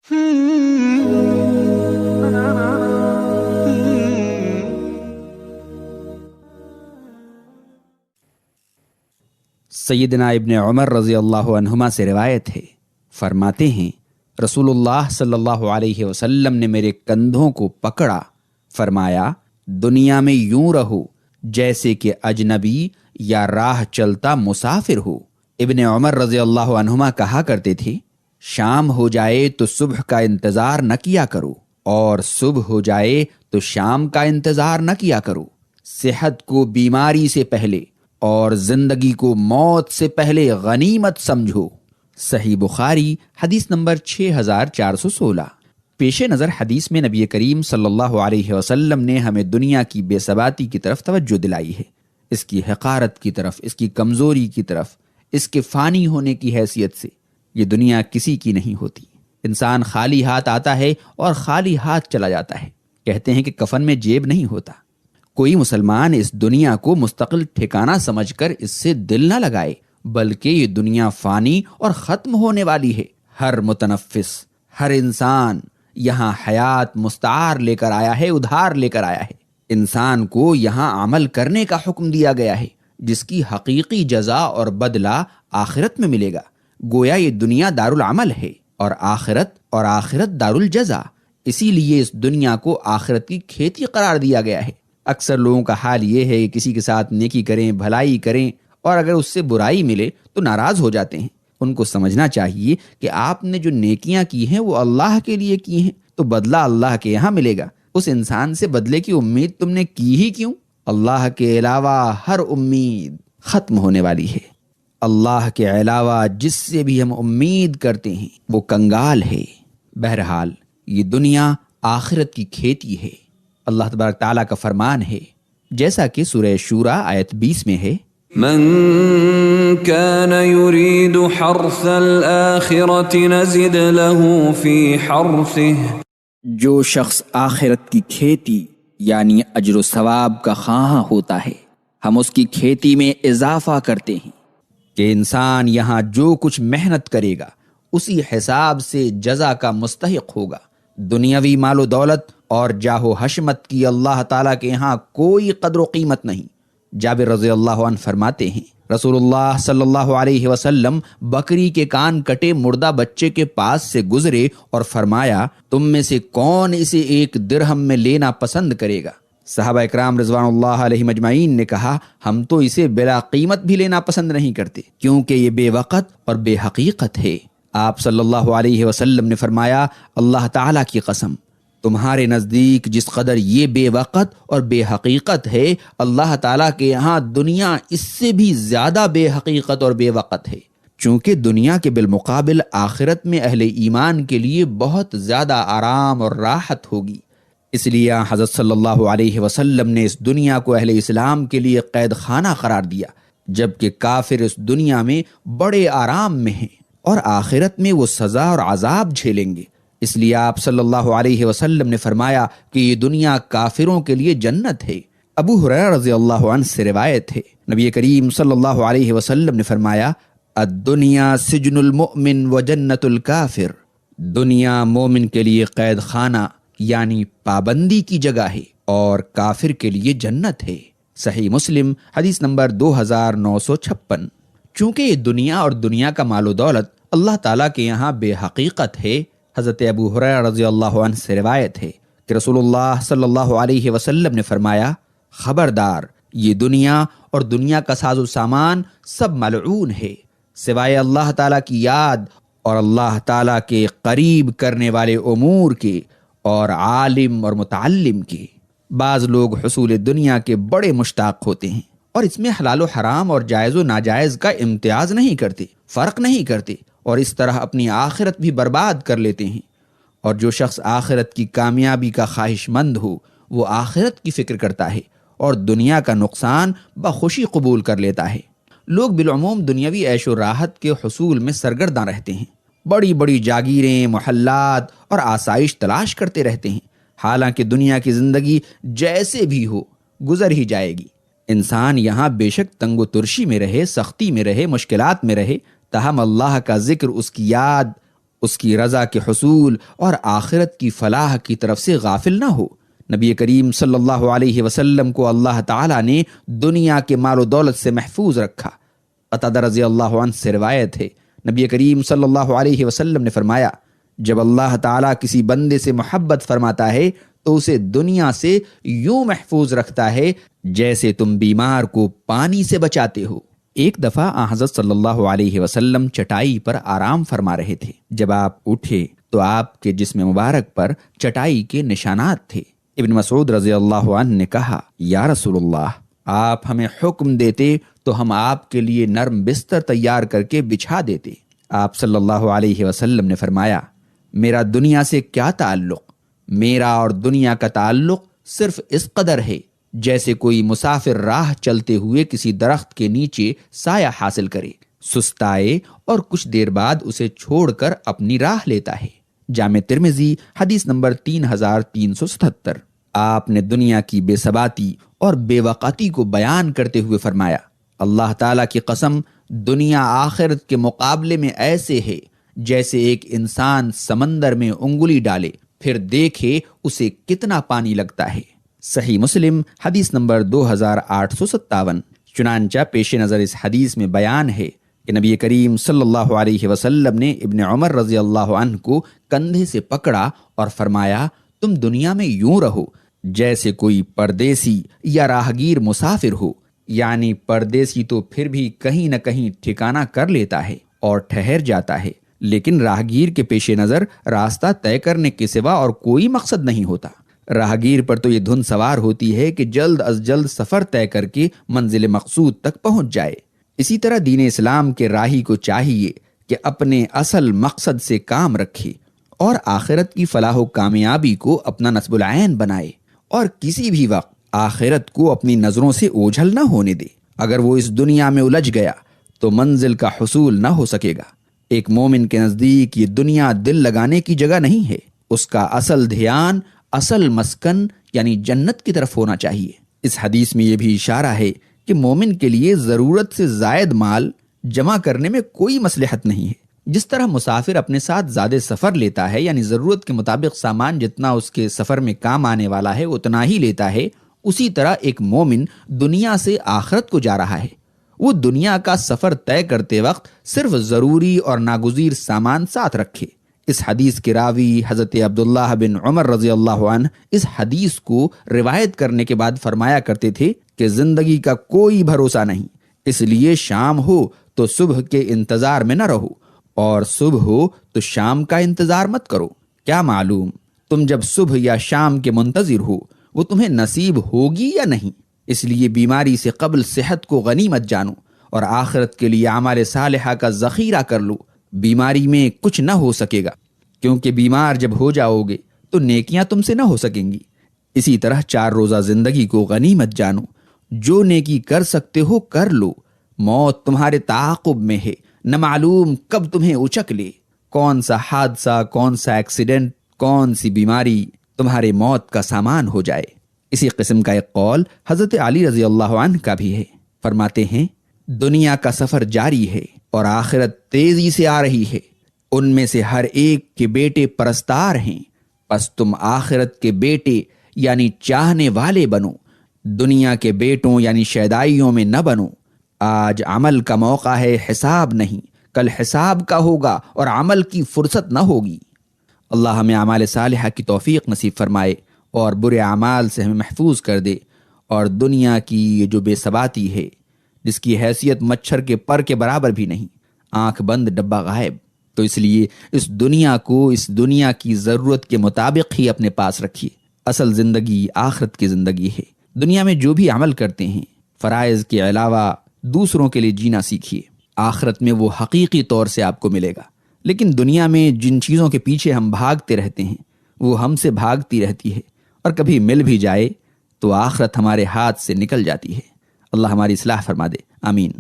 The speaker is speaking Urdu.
سیدنا ابن عمر رضی اللہ عنہما سے روایت ہے، فرماتے ہیں رسول اللہ صلی اللہ علیہ وسلم نے میرے کندھوں کو پکڑا، فرمایا دنیا میں یوں رہو جیسے کہ اجنبی یا راہ چلتا مسافر ہو۔ ابن عمر رضی اللہ عنہما کہا کرتے تھے، شام ہو جائے تو صبح کا انتظار نہ کیا کرو، اور صبح ہو جائے تو شام کا انتظار نہ کیا کرو۔ صحت کو بیماری سے پہلے اور زندگی کو موت سے پہلے غنیمت سمجھو۔ صحیح بخاری حدیث نمبر 6416۔ پیش نظر حدیث میں نبی کریم صلی اللہ علیہ وسلم نے ہمیں دنیا کی بے ثباتی کی طرف توجہ دلائی ہے، اس کی حقارت کی طرف، اس کی کمزوری کی طرف، اس کے فانی ہونے کی حیثیت سے۔ یہ دنیا کسی کی نہیں ہوتی، انسان خالی ہاتھ آتا ہے اور خالی ہاتھ چلا جاتا ہے۔ کہتے ہیں کہ کفن میں جیب نہیں ہوتا۔ کوئی مسلمان اس دنیا کو مستقل ٹھکانہ سمجھ کر اس سے دل نہ لگائے، بلکہ یہ دنیا فانی اور ختم ہونے والی ہے۔ ہر متنفس، ہر انسان یہاں حیات مستعار لے کر آیا ہے، ادھار لے کر آیا ہے۔ انسان کو یہاں عمل کرنے کا حکم دیا گیا ہے، جس کی حقیقی جزا اور بدلہ آخرت میں ملے گا۔ گویا یہ دنیا دارالعمل ہے اور آخرت دارالجزا۔ اسی لیے اس دنیا کو آخرت کی کھیتی قرار دیا گیا ہے۔ اکثر لوگوں کا حال یہ ہے کہ کسی کے ساتھ نیکی کریں، بھلائی کریں، اور اگر اس سے برائی ملے تو ناراض ہو جاتے ہیں۔ ان کو سمجھنا چاہیے کہ آپ نے جو نیکیاں کی ہیں وہ اللہ کے لیے کی ہیں، تو بدلہ اللہ کے یہاں ملے گا۔ اس انسان سے بدلے کی امید تم نے کی ہی کیوں؟ اللہ کے علاوہ ہر امید ختم ہونے والی ہے۔ اللہ کے علاوہ جس سے بھی ہم امید کرتے ہیں وہ کنگال ہے۔ بہرحال یہ دنیا آخرت کی کھیتی ہے۔ اللہ تبارک تعالیٰ کا فرمان ہے، جیسا کہ سورہ شورى آیت 20 میں ہے، من كان يريد حرث الآخرة نزد له في حرثه، جو شخص آخرت کی کھیتی یعنی اجر و ثواب کا خواہاں ہوتا ہے، ہم اس کی کھیتی میں اضافہ کرتے ہیں کہ انسان یہاں جو کچھ محنت کرے گا اسی حساب سے جزا کا مستحق ہوگا۔ دنیاوی مال و دولت اور جاہ و حشمت کی اللہ تعالیٰ کے یہاں کوئی قدر و قیمت نہیں۔ جابر رضی اللہ عنہ فرماتے ہیں، رسول اللہ صلی اللہ علیہ وسلم بکری کے کان کٹے مردہ بچے کے پاس سے گزرے اور فرمایا، تم میں سے کون اسے 1 درہم میں لینا پسند کرے گا؟ صحابہ اکرام رضوان اللہ علیہ مجمعین نے کہا، ہم تو اسے بلا قیمت بھی لینا پسند نہیں کرتے، کیونکہ یہ بے وقت اور بے حقیقت ہے۔ آپ صلی اللہ علیہ وسلم نے فرمایا، اللہ تعالیٰ کی قسم، تمہارے نزدیک جس قدر یہ بے وقت اور بے حقیقت ہے، اللہ تعالیٰ کے یہاں دنیا اس سے بھی زیادہ بے حقیقت اور بے وقت ہے، چونکہ دنیا کے بالمقابل آخرت میں اہل ایمان کے لیے بہت زیادہ آرام اور راحت ہوگی۔ اس لیے حضرت صلی اللہ علیہ وسلم نے اس دنیا کو اہل اسلام کے لیے قید خانہ قرار دیا، جبکہ کافر اس دنیا میں بڑے آرام میں ہیں اور آخرت میں وہ سزا اور عذاب جھیلیں گے۔ اس لیے آپ صلی اللہ علیہ وسلم نے فرمایا کہ یہ دنیا کافروں کے لیے جنت ہے۔ ابو ہریرہ رضی اللہ عنہ سے روایت ہے، نبی کریم صلی اللہ علیہ وسلم نے فرمایا، الدنیا سجن المؤمن و جنت الکافر، دنیا مومن کے لیے قید خانہ یعنی پابندی کی جگہ ہے اور کافر کے لیے جنت ہے۔ صحیح مسلم حدیث نمبر 2956۔ چونکہ یہ دنیا اور دنیا کا مال و دولت اللہ تعالیٰ کے یہاں بے حقیقت ہے، حضرت ابو ہریرہ رضی اللہ عنہ سے روایت ہے کہ رسول اللہ صلی اللہ علیہ وسلم نے فرمایا، خبردار، یہ دنیا اور دنیا کا ساز و سامان سب ملعون ہے سوائے اللہ تعالیٰ کی یاد اور اللہ تعالیٰ کے قریب کرنے والے امور کے اور عالم اور متعلم کے۔ بعض لوگ حصول دنیا کے بڑے مشتاق ہوتے ہیں اور اس میں حلال و حرام اور جائز و ناجائز کا امتیاز نہیں کرتے، فرق نہیں کرتے، اور اس طرح اپنی آخرت بھی برباد کر لیتے ہیں۔ اور جو شخص آخرت کی کامیابی کا خواہش مند ہو وہ آخرت کی فکر کرتا ہے اور دنیا کا نقصان بخوشی قبول کر لیتا ہے۔ لوگ بالعموم دنیاوی عیش و راحت کے حصول میں سرگرداں رہتے ہیں، بڑی بڑی جاگیریں، محلات اور آسائش تلاش کرتے رہتے ہیں، حالانکہ دنیا کی زندگی جیسے بھی ہو گزر ہی جائے گی۔ انسان یہاں بے شک تنگ و ترشی میں رہے، سختی میں رہے، مشکلات میں رہے، تاہم اللہ کا ذکر، اس کی یاد اس کی رضا کے حصول اور آخرت کی فلاح کی طرف سے غافل نہ ہو۔ نبی کریم صلی اللہ علیہ وسلم کو اللہ تعالیٰ نے دنیا کے مال و دولت سے محفوظ رکھا۔ قتادہ رضی اللہ عنہ سے روایت ہے، نبی کریم صلی اللہ علیہ وسلم نے فرمایا، جب اللہ تعالیٰ کسی بندے سے محبت فرماتا ہے تو اسے دنیا سے یوں محفوظ رکھتا ہے جیسے تم بیمار کو پانی سے بچاتے ہو۔ ایک دفعہ آن حضرت صلی اللہ علیہ وسلم چٹائی پر آرام فرما رہے تھے۔ جب آپ اٹھے تو آپ کے جسم مبارک پر چٹائی کے نشانات تھے۔ ابن مسعود رضی اللہ عنہ نے کہا، یا رسول اللہ، آپ ہمیں حکم دیتے تو ہم آپ کے لیے نرم بستر تیار کر کے بچھا دیتے۔ آپ صلی اللہ علیہ وسلم نے فرمایا، میرا دنیا سے کیا تعلق؟ میرا اور دنیا کا تعلق صرف اس قدر ہے جیسے کوئی مسافر راہ چلتے ہوئے کسی درخت کے نیچے سایہ حاصل کرے، سستائے اور کچھ دیر بعد اسے چھوڑ کر اپنی راہ لیتا ہے۔ جامع ترمذی حدیث نمبر 3377۔ آپ نے دنیا کی بے ثباتی اور بے وقتی کو بیان کرتے ہوئے فرمایا، اللہ تعالیٰ کی قسم، دنیا آخرت کے مقابلے میں ایسے ہے جیسے ایک انسان سمندر میں انگلی ڈالے پھر دیکھے اسے کتنا پانی لگتا ہے۔ صحیح مسلم حدیث نمبر 2857۔ چنانچہ پیش نظر اس حدیث میں بیان ہے کہ نبی کریم صلی اللہ علیہ وسلم نے ابن عمر رضی اللہ عنہ کو کندھے سے پکڑا اور فرمایا، تم دنیا میں یوں رہو جیسے کوئی پردیسی یا راہگیر مسافر ہو، یعنی پردیسی تو پھر بھی کہیں نہ کہیں ٹھکانہ کر لیتا ہے اور ٹھہر جاتا ہے، لیکن راہگیر کے پیش نظر راستہ طے کرنے کے سوا اور کوئی مقصد نہیں ہوتا۔ راہگیر پر تو یہ دھن سوار ہوتی ہے کہ جلد از جلد سفر طے کر کے منزل مقصود تک پہنچ جائے۔ اسی طرح دین اسلام کے راہی کو چاہیے کہ اپنے اصل مقصد سے کام رکھے اور آخرت کی فلاح و کامیابی کو اپنا نصب العین بنائے، اور کسی بھی وقت آخرت کو اپنی نظروں سے اوجھل نہ ہونے دے۔ اگر وہ اس دنیا میں الجھ گیا تو منزل کا حصول نہ ہو سکے گا۔ ایک مومن کے نزدیک یہ دنیا دل لگانے کی جگہ نہیں ہے، اس کا اصل دھیان اصل مسکن یعنی جنت کی طرف ہونا چاہیے۔ اس حدیث میں یہ بھی اشارہ ہے کہ مومن کے لیے ضرورت سے زائد مال جمع کرنے میں کوئی مصلحت نہیں ہے۔ جس طرح مسافر اپنے ساتھ زیادہ سفر لیتا ہے، یعنی ضرورت کے مطابق سامان جتنا اس کے سفر میں کام آنے والا ہے اتنا ہی لیتا ہے، اسی طرح ایک مومن دنیا سے آخرت کو جا رہا ہے۔ وہ دنیا کا سفر طے کرتے وقت صرف ضروری اور ناگزیر سامان ساتھ رکھے۔ اس حدیث کے راوی حضرت عبداللہ بن عمر رضی اللہ عنہ اس حدیث کو روایت کرنے کے بعد فرمایا کرتے تھے کہ زندگی کا کوئی بھروسہ نہیں، اس لیے شام ہو تو صبح کے انتظار میں نہ رہو، اور صبح ہو تو شام کا انتظار مت کرو۔ کیا معلوم تم جب صبح یا شام کے منتظر ہو وہ تمہیں نصیب ہوگی یا نہیں۔ اس لیے بیماری سے قبل صحت کو غنیمت جانو اور آخرت کے لیے اعمال صالحہ کا ذخیرہ کر لو۔ بیماری میں کچھ نہ ہو سکے گا، کیونکہ بیمار جب ہو جاؤ گے تو نیکیاں تم سے نہ ہو سکیں گی۔ اسی طرح 4 روزہ زندگی کو غنیمت جانو، جو نیکی کر سکتے ہو کر لو۔ موت تمہارے تعاقب میں ہے، نہ معلوم کب تمہیں اچک لے، کون سا حادثہ، کون سا ایکسیڈنٹ، کون سی بیماری تمہارے موت کا سامان ہو جائے۔ اسی قسم کا ایک قول حضرت علی رضی اللہ عنہ کا بھی ہے، فرماتے ہیں، دنیا کا سفر جاری ہے اور آخرت تیزی سے آ رہی ہے، ان میں سے ہر ایک کے بیٹے پرستار ہیں، پس تم آخرت کے بیٹے یعنی چاہنے والے بنو، دنیا کے بیٹوں یعنی شیدائیوں میں نہ بنو۔ آج عمل کا موقع ہے، حساب نہیں، کل حساب کا ہوگا اور عمل کی فرصت نہ ہوگی۔ اللہ ہمیں اعمال صالحہ کی توفیق نصیب فرمائے اور برے اعمال سے ہمیں محفوظ کر دے، اور دنیا کی یہ جو بے ثباتی ہے جس کی حیثیت مچھر کے پر کے برابر بھی نہیں، آنکھ بند ڈبہ غائب، تو اس لیے اس دنیا کو اس دنیا کی ضرورت کے مطابق ہی اپنے پاس رکھیے۔ اصل زندگی آخرت کی زندگی ہے۔ دنیا میں جو بھی عمل کرتے ہیں فرائض کے علاوہ دوسروں کے لیے جینا سیکھیے، آخرت میں وہ حقیقی طور سے آپ کو ملے گا۔ لیکن دنیا میں جن چیزوں کے پیچھے ہم بھاگتے رہتے ہیں وہ ہم سے بھاگتی رہتی ہے، اور کبھی مل بھی جائے تو آخرت ہمارے ہاتھ سے نکل جاتی ہے۔ اللہ ہماری اصلاح فرما دے، آمین۔